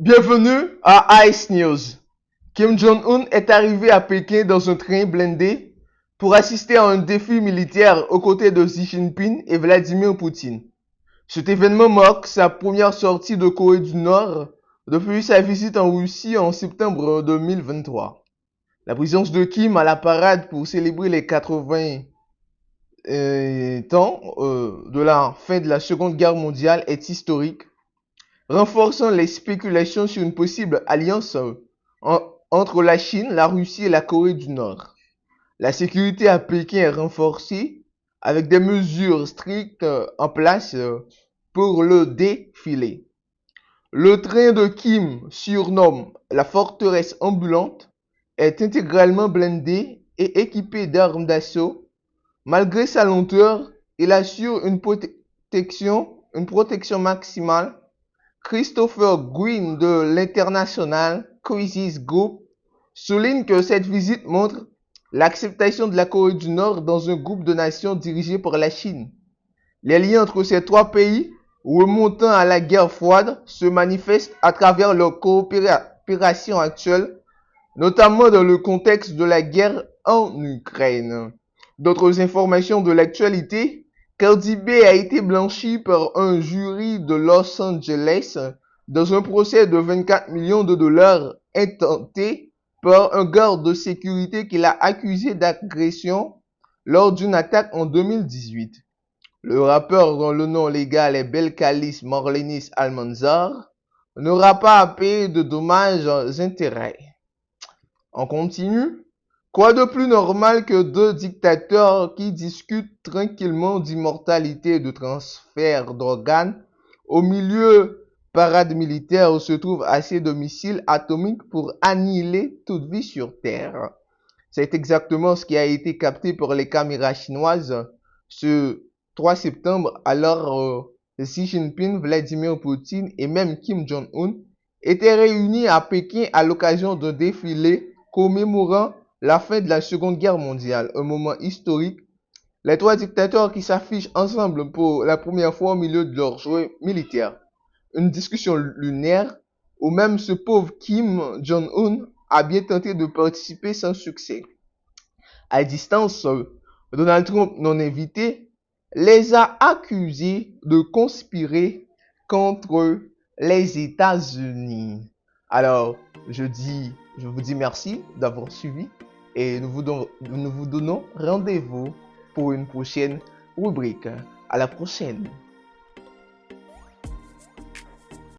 Bienvenue à Ice News. Kim Jong-un est arrivé à Pékin dans un train blindé pour assister à un défi militaire aux côtés de Xi Jinping et Vladimir Poutine. Cet événement marque sa première sortie de Corée du Nord depuis sa visite en Russie en septembre 2023. La présence de Kim à la parade pour célébrer les 80 ans de la fin de la Seconde Guerre mondiale est historique, renforçant les spéculations sur une possible alliance entre la Chine, la Russie et la Corée du Nord. La sécurité à Pékin est renforcée avec des mesures strictes en place pour le défilé. Le train de Kim, surnommé la forteresse ambulante, est intégralement blindé et équipé d'armes d'assaut. Malgré sa lenteur, il assure une protection maximale. Christopher Green de l'International Crisis Group souligne que cette visite montre l'acceptation de la Corée du Nord dans un groupe de nations dirigé par la Chine. Les liens entre ces trois pays, remontant à la guerre froide, se manifestent à travers leur coopération actuelle, notamment dans le contexte de la guerre en Ukraine. D'autres informations de l'actualité: Cardi B a été blanchie par un jury de Los Angeles dans un procès de 24 millions de dollars intenté par un garde de sécurité qui l'a accusé d'agression lors d'une attaque en 2018. Le rappeur dont le nom légal est Belcalis Marlenis Almanzar n'aura pas à payer de dommages-intérêts. On continue. Quoi de plus normal que deux dictateurs qui discutent tranquillement d'immortalité et de transfert d'organes au milieu parade militaire où se trouvent assez de missiles atomiques pour annihiler toute vie sur Terre. C'est exactement ce qui a été capté par les caméras chinoises ce 3 septembre alors Xi Jinping, Vladimir Poutine et même Kim Jong-un étaient réunis à Pékin à l'occasion d'un défilé commémorant la fin de la Seconde Guerre mondiale, un moment historique. Les trois dictateurs qui s'affichent ensemble pour la première fois au milieu de leur jeu militaire. Une discussion lunaire où même ce pauvre Kim Jong-un a bien tenté de participer sans succès. À distance, Donald Trump, non invité, les a accusés de conspirer contre les États-Unis. Alors, je vous dis merci d'avoir suivi et nous vous donnons rendez-vous pour une prochaine rubrique. À la prochaine.